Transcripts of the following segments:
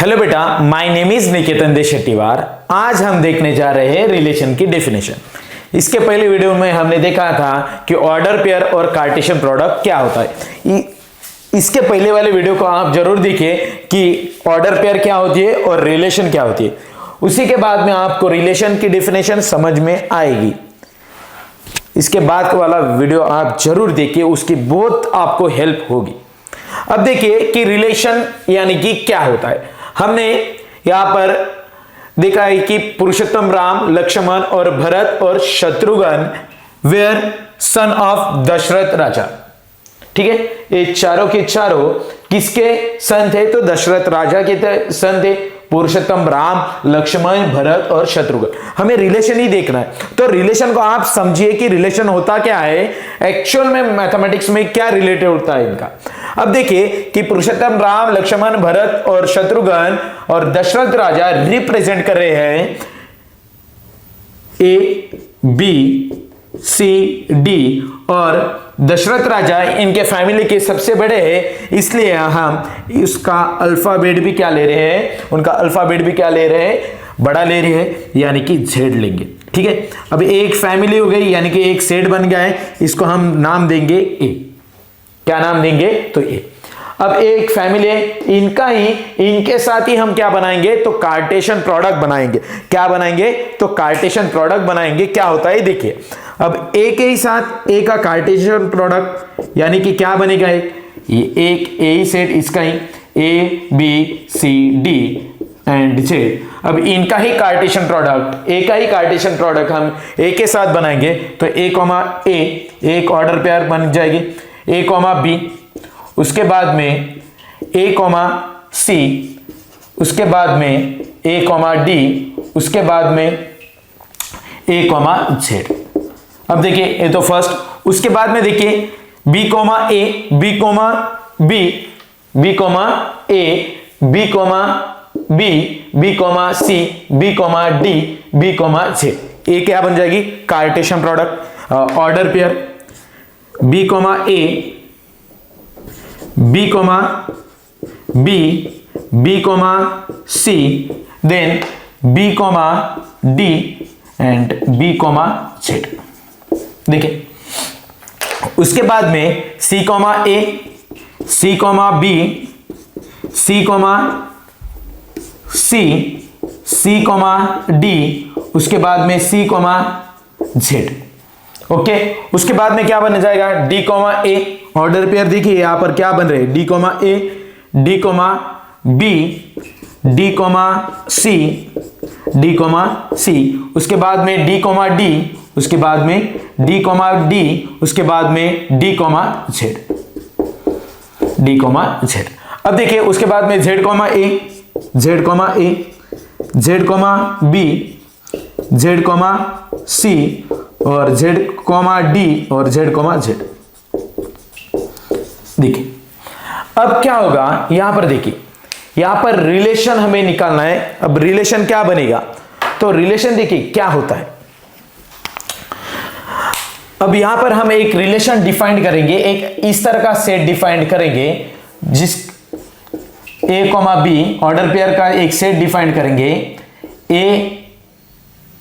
Hello बेटा, my name is निकेतन देशेट्टीवार। आज हम देखने जा रहे हैं रिलेशन की डेफिनेशन। इसके पहले वीडियो में हमने देखा था कि ऑर्डर पेयर और कार्टेशियन प्रोडक्ट क्या होता है। इसके पहले वाले वीडियो को आप जरूर देखिए कि ऑर्डर पेयर क्या होती है और रिलेशन क्या होती है। उसी के बाद में आपको रिलेशन की डेफिनेशन समझ में आएगी। इसके बाद वाला वीडियो आप जरूर देखिए, उसकी बहुत आपको हेल्प होगी। अब देखिए कि रिलेशन यानी कि क्या होता है। हमने यहां पर देखा है कि पुरुषोत्तम राम, लक्ष्मण और भरत और Shatrughna were son of Dasharath raja. ठीक है, ये चारों के चारों किसके सन थे? तो दशरथ राजा के सन थे। पुरुषोत्तम राम, लक्ष्मण, भरत और शत्रुघ्न। हमें रिलेशन ही देखना है। तो रिलेशन को आप समझिए कि रिलेशन होता क्या है, एक्चुअल में मैथमेटिक्स में क्या रिलेटेड होता है इनका। अब देखिए कि पुरुषोत्तम राम, लक्ष्मण, भरत और शत्रुघ्न और दशरथ राजा रिप्रेजेंट कर रहे हैं ए, बी, सी, डी, और दशरथ राजा इनके फैमिली के सबसे बड़े हैं, इसलिए हम उसका अल्फाबेट भी क्या ले रहे हैं, उनका अल्फाबेट भी क्या ले रहे हैं, बड़ा ले रहे हैं, यानी कि जेड लेंगे। ठीक है, अब एक फैमिली हो गई, यानी कि एक सेट बन गया है। इसको हम नाम देंगे ए। क्या नाम देंगे? तो ए। अब एक फैमिली है, इनका ही, इनके साथ ही हम क्या बनाएंगे? तो कार्टेशियन प्रोडक्ट बनाएंगे। क्या बनाएंगे? तो कार्टेशियन प्रोडक्ट बनाएंगे। क्या होता है देखिए, अब ए के ही साथ ए का कार्टेशियन प्रोडक्ट यानी कि क्या बनेगा? ये एक ए ही सेट, इसका ही A, B, C, D and Z. अब इनका ही कार्टेशियन प्रोडक्ट, ए का ही कार्टेशियन प्रोडक्ट हम ए के साथ बनाएंगे। तो ए कॉमा ए एक ऑर्डर पेयर बन जाएगी, ए कॉमा बी, उसके बाद में ए कॉमा सी, उसके बाद में ए कॉमा डी, उसके बाद में ए कॉमा जेड। अब देखिए ये तो फर्स्ट, उसके बाद में देखिए B comma A, B comma B, B comma A, B comma B, B comma C, B comma D, B comma Z. ए क्या बन जाएगी? Cartesian product order pair. B comma A, B comma B, B comma C, then B comma D and B comma Z. देखिए उसके बाद में C comma A, C comma B, C comma C, C comma D, उसके बाद में C comma Z. Okay, उसके बाद में क्या बन जाएगा? D comma A order pair. देखिए यहां पर क्या बन रहे हैं? D comma A, D comma B, D comma C, D comma C, उसके बाद में डी कॉमा डी, उसके बाद में डी कॉमा डी, उसके बाद में D comma Z, D comma Z. अब देखिए उसके बाद में Z comma A, Z comma A, Z comma B, Z comma C और जेड कॉमा डी और जेड कॉमा जेड। देखिए अब क्या होगा यहां पर, देखिए यहां पर रिलेशन हमें निकालना है। अब रिलेशन क्या बनेगा? तो रिलेशन देखिए क्या होता है। अब यहां पर हम एक रिलेशन डिफाइन करेंगे, एक इस तरह का सेट डिफाइन करेंगे जिस ए कॉमा बी ऑर्डर पेयर का एक सेट डिफाइन करेंगे। ए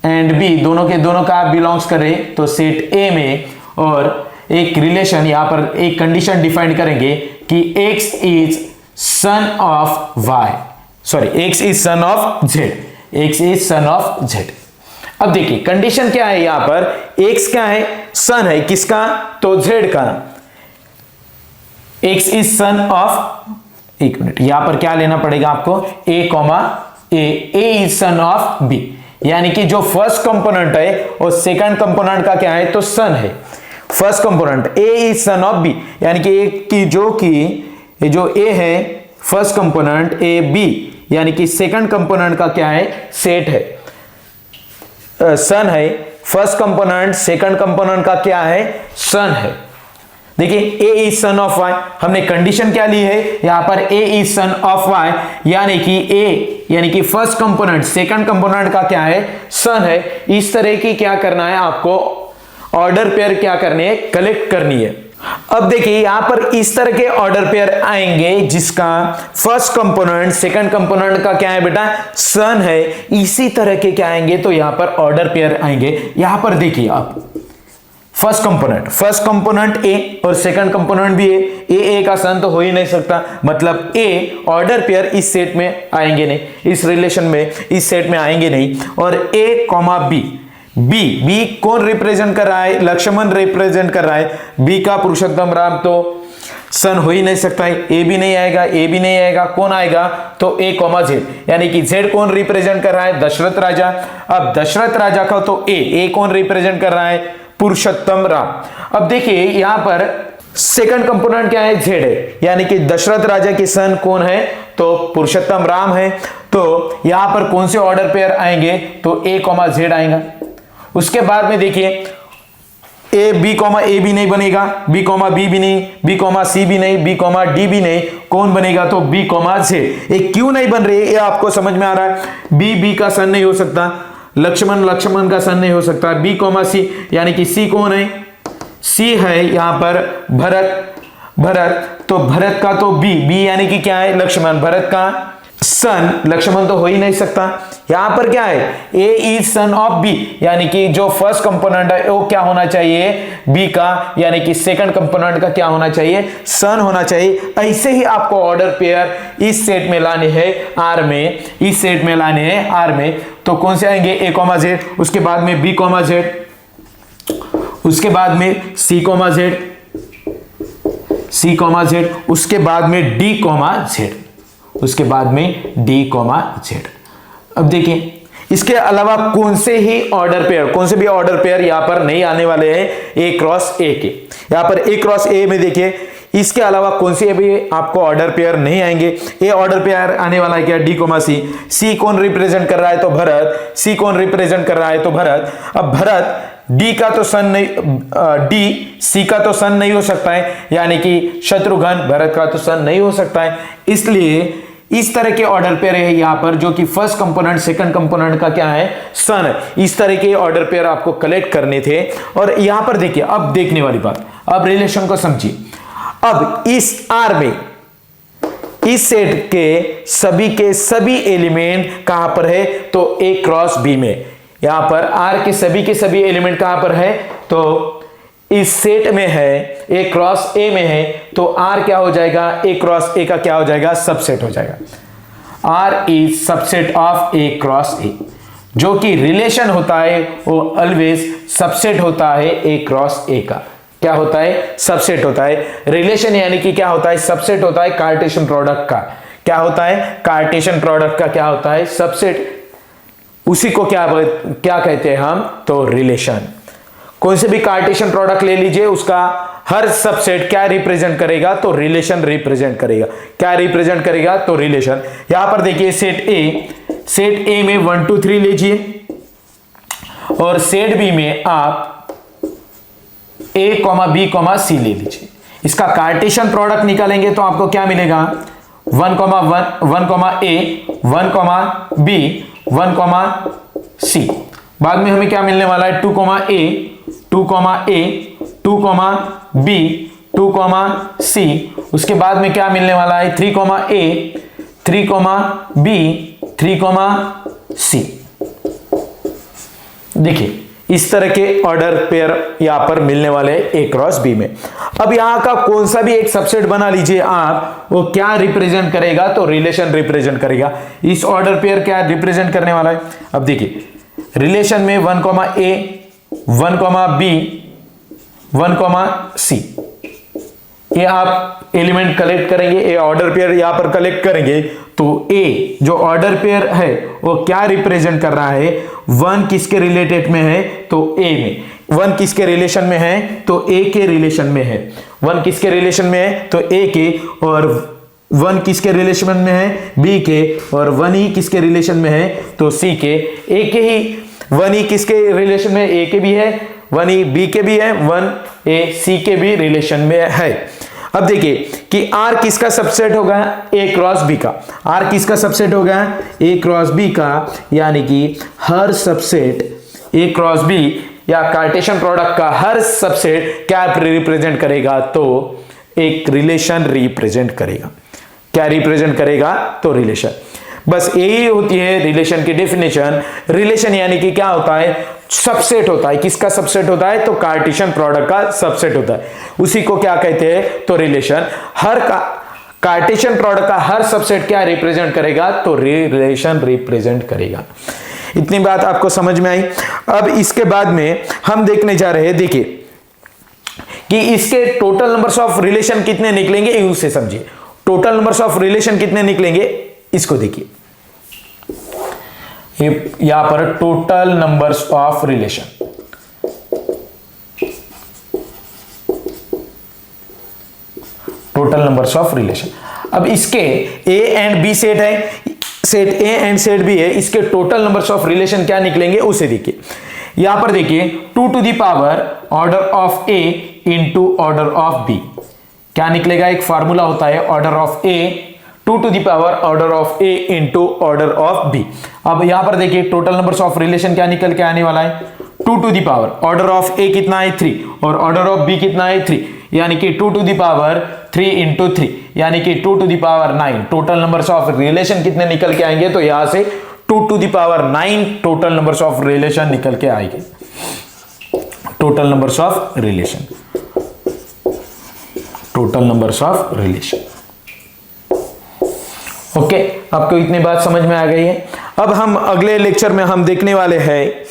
एंड बी दोनों के दोनों का बिलोंग्स करें तो सेट ए में, और एक रिलेशन यहां पर एक कंडीशन डिफाइन करेंगे कि x is son of y, sorry x is son of z, x is son of z। अब देखिए कंडीशन क्या है यहां पर, x क्या है? सन है किसका? तो z का। x इज सन ऑफ, एक मिनट यहां पर क्या लेना पड़ेगा आपको? a comma a, a is son of b, यानी कि जो फर्स्ट कंपोनेंट है और सेकंड कंपोनेंट का क्या है? तो सन है। First component A is son of B, यानी कि एक की जो ए है फर्स्ट कंपोनेंट, ए बी यानी कि सेकंड कंपोनेंट का क्या है? सेट है, सन है। फर्स्ट कंपोनेंट सेकंड कंपोनेंट का क्या है? सन है। देखिए ए इज सन ऑफ वाई, हमने कंडीशन क्या ली है यहां पर? ए इज सन ऑफ वाई, यानी कि ए यानी कि फर्स्ट कंपोनेंट सेकंड कंपोनेंट का क्या है? सन है। इस तरह की क्या करना है आपको? ऑर्डर पेयर क्या करनी है? कलेक्ट करनी है। अब देखिए यहां पर इस तरह के ऑर्डर पेयर आएंगे जिसका फर्स्ट कंपोनेंट सेकंड कंपोनेंट का क्या है बेटा, सन है। इसी तरह के क्या आएंगे, तो यहां पर ऑर्डर पेयर आएंगे। यहां पर देखिए आप फर्स्ट कंपोनेंट ए और सेकंड कंपोनेंट भी ए का सन तो हो ही नहीं सकता, मतलब ए ऑर्डर पेयर इस सेट में आएंगे नहीं, इस रिलेशन में इस सेट में आएंगे नहीं। और ए कॉमा बी कौन रिप्रेजेंट कर रहा है, लक्ष्मण रिप्रेजेंट कर रहा है। बी का पुरुषोत्तम राम तो सन हो ही नहीं सकता है, ए भी नहीं आएगा, कौन आएगा, तो ए कॉमा जेड, यानी कि जेड कौन रिप्रेजेंट कर रहा है, दशरथ राजा। अब दशरथ राजा का तो ए कौन रिप्रेजेंट कर रहा है, पुरुषोत्तम राम। अब देखिए यहां पर सेकंड कंपोनेंट क्या है, जेड है, यानी कि दशरथ राजा की सन कौन है, तो पुरुषोत्तम राम है। तो यहां पर कौन से ऑर्डर पेयर आएंगे, तो ए कॉमा जेड आएगा। उसके बाद में देखिए ए बी कॉमा ए भी नहीं बनेगा, बी कॉमा बी भी नहीं, बी कॉमा सी भी नहीं, बी कॉमा डी भी नहीं, कौन बनेगा, तो बी कॉमा जेड। ये क्यों नहीं बन रही है, ये आपको समझ में आ रहा है। बी का सन नहीं हो सकता, लक्ष्मण का सन नहीं हो सकता। बी कॉमा सी, यानी कि सी कौन है, सी है यहां पर भरत, तो भरत का तो बी यानी कि क्या है, लक्ष्मण। भरत का सन लक्ष्मण तो हो ही नहीं सकता। यहां पर क्या है, ए इज सन ऑफ बी, यानी कि जो फर्स्ट कंपोनेंट है वो क्या होना चाहिए, बी का, यानी कि सेकंड कंपोनेंट का क्या होना चाहिए, सन होना चाहिए। ऐसे ही आपको ऑर्डर पेयर इस सेट में लाने हैं आर में, इस सेट में लाने हैं आर में। तो कौन से आएंगे, ए कॉमा जेड, उसके बाद में बी कॉमा जेड, उसके बाद में सी कॉमा जेड, उसके बाद में डी कॉमा जेड, उसके बाद में डी कॉमा जेड। अब देखिए इसके अलावा कौन से भी ऑर्डर पेयर यहां पर नहीं आने वाले हैं ए क्रॉस ए के। यहां पर ए क्रॉस ए में देखिए इसके अलावा कौन से भी आपको ऑर्डर पेयर नहीं आएंगे। ए ऑर्डर पेयर आने वाला है क्या, डी कॉमा सी कौन रिप्रेजेंट कर रहा है, तो भरत। सी कौन रिप्रेजेंट कर रहा है, तो भरत। अब भरत डी का तो सन नहीं, डी सी का तो सन नहीं हो सकता है, यानी कि शत्रुघ्न भरत का तो सन नहीं हो सकता है। इसलिए इस तरह के ऑर्डर पेयर है यहां पर, जो कि फर्स्ट कंपोनेंट सेकंड कंपोनेंट का क्या है, सन है। इस तरह के ऑर्डर पेयर आपको कलेक्ट करने थे। और यहां पर देखिए अब देखने वाली बात, अब रिलेशन को समझिए। अब इस आर में इस सेट के सभी एलिमेंट कहां पर है, तो ए क्रॉस बी में। यहां पर आर के सभी एलिमेंट कहां पर है, तो इस सेट में है, ए क्रॉस ए में है। तो आर क्या हो जाएगा, ए क्रॉस ए का क्या हो जाएगा, सबसेट हो जाएगा। R is subset of A cross A, जो कि रिलेशन होता है वो ऑलवेज सबसेट होता है ए क्रॉस ए का। क्या होता है, सबसेट होता है। रिलेशन यानी कि क्या होता है, सबसेट होता है कार्टेशियन प्रोडक्ट का। क्या होता है, कार्टेशियन प्रोडक्ट का क्या होता है, सबसेट। उसी को क्या कहते हैं हम, तो रिलेशन। कोई से भी कार्टेशियन प्रोडक्ट ले लीजिए, उसका हर सबसेट क्या रिप्रेजेंट करेगा, तो रिलेशन रिप्रेजेंट करेगा। क्या रिप्रेजेंट करेगा, तो रिलेशन। यहां पर देखिए सेट ए में 1 2 3 लीजिए, और सेट बी में आप ए कॉमा बी कॉमा सी ले लीजिए। इसका कार्टेशियन प्रोडक्ट निकालेंगे तो आपको क्या मिलेगा, 1 कॉमा ए, 1 कॉमा बी, 1 कॉमा सी। बाद में हमें क्या मिलने वाला है, 2 कॉमा ए, 2 कॉमा ए, 2 कॉमा बी, 2 कॉमा सी। उसके बाद में क्या मिलने वाला है, 3 कॉमा ए, 3 कॉमा बी, 3 कॉमा सी। देखिए इस तरह के ऑर्डर पेयर यहां पर मिलने वाले हैं ए क्रॉस बी में। अब यहां का कौन सा भी एक सबसेट बना लीजिए आप, वो क्या रिप्रेजेंट करेगा, तो रिलेशन रिप्रेजेंट करेगा। इस ऑर्डर पेयर क्या रिप्रेजेंट करने वाला है, अब देखिए रिलेशन में 1 कॉमा ए, 1 कॉमा बी, 1 कॉमा सी, ये आप एलिमेंट कलेक्ट करेंगे, ए ऑर्डर पेयर यहां पर कलेक्ट करेंगे। तो ए जो ऑर्डर पेयर है वो क्या रिप्रेजेंट कर रहा है, 1 किसके रिलेटेड में है, तो ए में। 1 किसके रिलेशन में है, तो ए के रिलेशन में है। 1 किसके रिलेशन में है, तो ए के। और 1 किसके रिलेशन में है, बी के। और 1 ही किसके रिलेशन में है, तो सी के। ए के ही 1 ही किसके रिलेशन में, ए के भी है, 1 ही बी के भी है, 1 ए सी के भी रिलेशन में है। अब देखिए कि आर किसका सबसेट होगा, ए क्रॉस बी का। आर किसका सबसेट होगा, ए क्रॉस बी का, यानी कि हर सबसेट ए क्रॉस बी, या कार्टेशियन प्रोडक्ट का हर सबसेट क्या रिप्रेजेंट करेगा, तो एक रिलेशन रिप्रेजेंट करेगा। क्या रिप्रेजेंट करेगा, तो रिलेशन। बस यही होती है रिलेशन की डेफिनेशन। रिलेशन यानी कि क्या होता है, सबसेट होता है। किसका सबसेट होता है, तो कार्टेशियन प्रोडक्ट का सबसेट होता है, उसी को क्या कहते हैं, तो रिलेशन। हर कार्टेशियन प्रोडक्ट का हर सबसेट क्या रिप्रेजेंट करेगा, तो रिलेशन रिप्रेजेंट करेगा। इतनी बात आपको समझ में आई। अब इसके बाद में हम देखने जा रहे हैं, देखिए कि इसके टोटल नंबर्स ऑफ रिलेशन कितने निकलेंगे, उसे समझिए। टोटल नंबर्स ऑफ रिलेशन कितने निकलेंगे, इसको देखिए। यहां पर total numbers of relation, total numbers of relation. अब इसके ए एंड बी सेट है, set A and set B है, इसके टोटल नंबर्स ऑफ रिलेशन क्या निकलेंगे उसे देखिए। यहां पर देखिए 2 to the power order of A into order of B, क्या निकलेगा, एक फार्मूला होता है order of A 2 to the power order of A into order of B. अब यहां पर देखिए टोटल नंबर्स ऑफ रिलेशन क्या निकल के आने वाला है, 2 to the power order of A कितना है 3 और ऑर्डर ऑफ बी कितना है 3, यानी कि 2 टू द पावर 3 इंटू 3 यानी कि 2 to the power 9। Total numbers of relation कितने निकल के आएंगे, तो यहां से 2 to the power 9 total numbers of relation निकल के आएंगे। Total numbers of relation, total numbers of relation. Okay, आपको इतनी बात समझ में आ गई है। अब हम अगले लेक्चर में हम देखने वाले हैं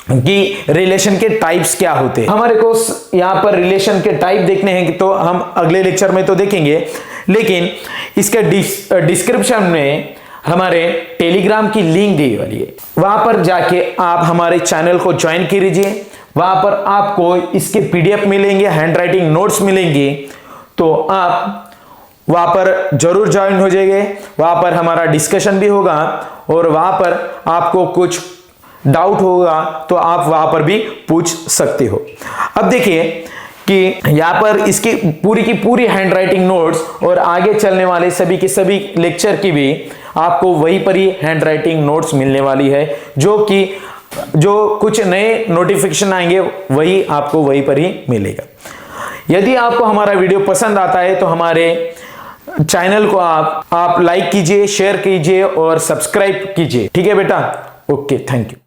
कि रिलेशन के टाइप्स क्या होते हैं। हमारे को यहां पर रिलेशन के टाइप देखने हैं, तो हम अगले लेक्चर में तो देखेंगे, लेकिन इसके डिस्क्रिप्शन में हमारे टेलीग्राम की लिंक दी वाली है, वहां पर जाके आप हमारे चैनल को ज्वाइन कीजिए। वहां पर आपको इसके पीडीएफ मिलेंगे, हैंडराइटिंग नोट्स मिलेंगे, तो आप वहां पर जरूर ज्वाइन हो जाइए। वहां पर हमारा डिस्कशन भी होगा और वहां पर आपको कुछ डाउट होगा तो आप वहां पर भी पूछ सकते हो। अब देखिए कि यहां पर इसकी की पूरी हैंडराइटिंग नोट्स और आगे चलने वाले सभी के सभी लेक्चर की भी आपको वहीं पर ही हैंडराइटिंग नोट्स मिलने वाली है, जो कुछ नए नोटिफिकेशन आएंगे वही आपको वहीं पर ही मिलेगा। यदि आपको हमारा वीडियो पसंद आता है तो हमारे चैनल को आप लाइक कीजिए, शेयर कीजिए और सब्सक्राइब कीजिए। ठीक है बेटा, ओके, थैंक यू।